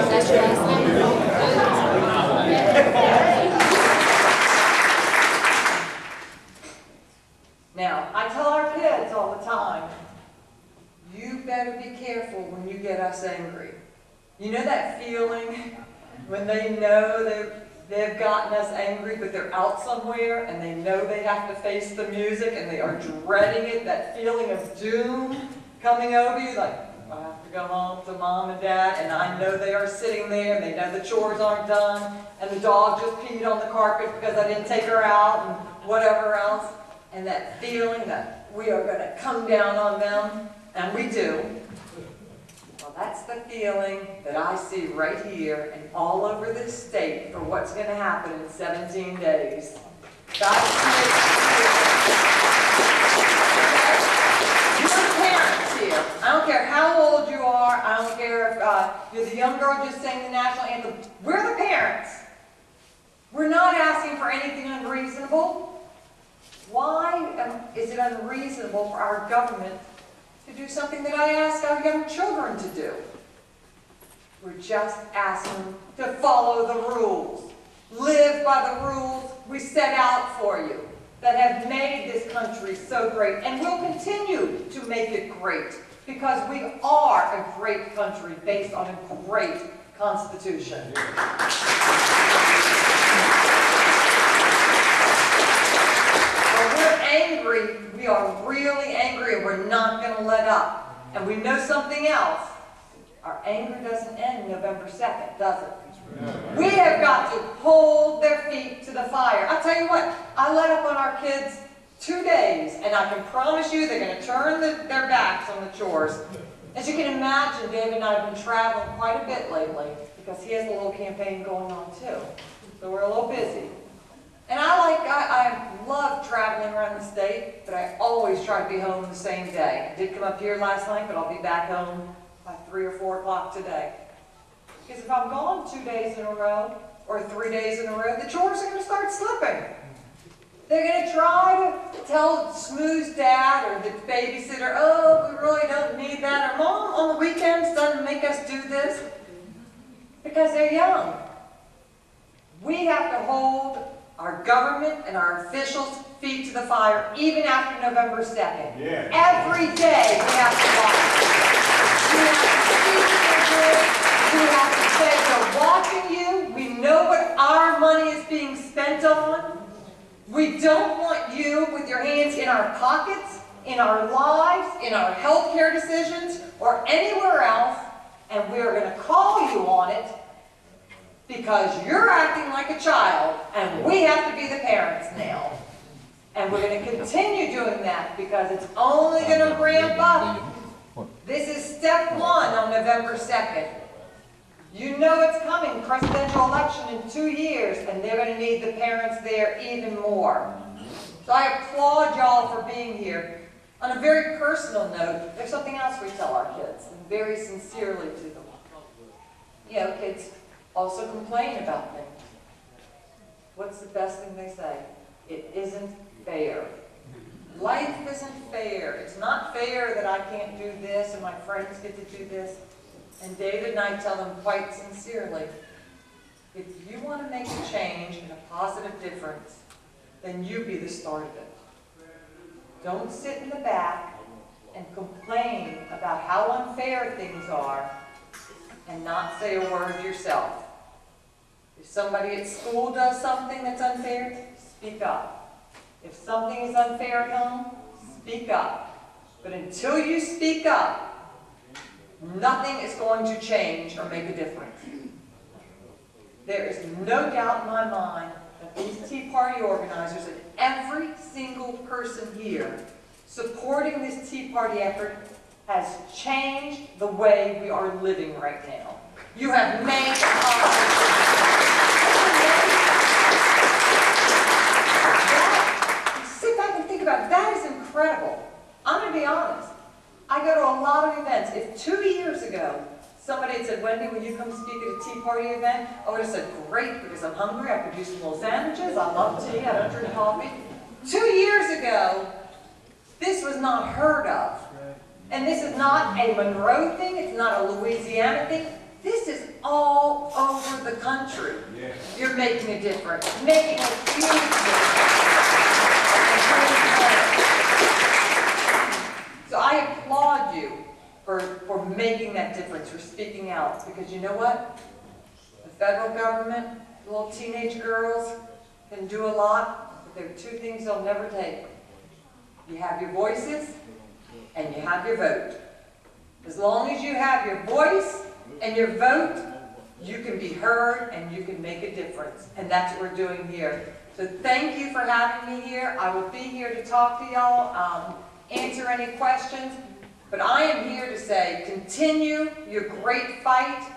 That's your last name? Now, I tell our kids all the time, you better be careful when you get us angry. You know that feeling when they know they've gotten us angry, but they're out somewhere and they know they have to face the music and they are dreading it, that feeling of doom coming over you, like, I have to go home to mom and dad, and I know they are sitting there and they know the chores aren't done and the dog just peed on the carpet because I didn't take her out and whatever else. And that feeling that we are going to come down on them, and we do. Well, that's the feeling that I see right here and all over this state for what's going to happen in 17 days. That's you're parents here. I don't care how old you are. I don't care if you're the young girl just saying the national anthem. We're the parents. We're not asking for anything unreasonable. Why is it unreasonable for our government to do something that I ask our young children to do? We're just asking them to follow the rules. Live by the rules we set out for you that have made this country so great and will continue to make it great because we are a great country based on a great Constitution. We're angry, we are really angry, and we're not going to let up. And we know something else. Our anger doesn't end November 2nd, does it? We have got to hold their feet to the fire. I'll tell you what, I let up on our kids 2 days, and I can promise you they're going to turn their backs on the chores. As you can imagine, David and I have been traveling quite a bit lately because he has a little campaign going on too. So we're a little busy. And I love traveling around the state, but I always try to be home the same day. I did come up here last night, but I'll be back home by 3 or 4 o'clock today. Because if I'm gone 2 days in a row, or 3 days in a row, the chores are going to start slipping. They're going to try to tell Smooth's dad or the babysitter, oh, we really don't need that, or Mom on the weekends doesn't make us do this, because they're young. We have to hold our government and our officials' feet to the fire, even after November 2nd. Yeah. Every day we have to watch. We have to speak to we have to say, we're watching you. We know what our money is being spent on. We don't want you with your hands in our pockets, in our lives, in our health care decisions, or anywhere else, and we're going to call you on it because you're acting like a child, and we have to be the parents now. And we're going to continue doing that because it's only going to ramp up. This is step 1 on November 2nd. You know it's coming, presidential election in 2 years, and they're going to need the parents there even more. So I applaud y'all for being here. On a very personal note, there's something else we tell our kids, and very sincerely to them. You know, kids also complain about things. What's the best thing they say? It isn't fair. Life isn't fair. It's not fair that I can't do this and my friends get to do this. And David and I tell them quite sincerely, if you want to make a change and a positive difference, then you be the start of it. Don't sit in the back and complain about how unfair things are and not say a word yourself. If somebody at school does something that's unfair, speak up. If something is unfair at home, speak up. But until you speak up, nothing is going to change or make a difference. There is no doubt in my mind that these Tea Party organizers and every single person here supporting this Tea Party effort has changed the way we are living right now. You have made it possible. Sit back and think about it. That is incredible. I'm going to be honest. I go to a lot of events. If 2 years ago somebody had said, Wendy, will you come speak at a Tea Party event? I would have said, great, because I'm hungry. I could do some little sandwiches. I love tea. I don't drink coffee. 2 years ago, this was not heard of. And this is not a Monroe thing. It's not a Louisiana thing. This is all the country, you're making a difference, making a huge difference. So I applaud you for making that difference, for speaking out, because you know what? The federal government, little teenage girls can do a lot, but there are two things they'll never take. You have your voices and you have your vote. As long as you have your voice and your vote, you can be heard and you can make a difference. And that's what we're doing here. So thank you for having me here. I will be here to talk to y'all, answer any questions. But I am here to say, continue your great fight.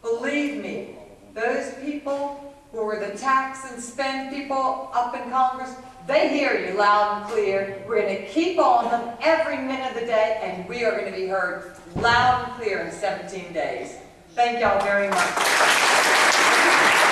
Believe me, those people who were the tax and spend people up in Congress, they hear you loud and clear. We're going to keep on them every minute of the day, and we are going to be heard loud and clear in 17 days. Thank y'all very much.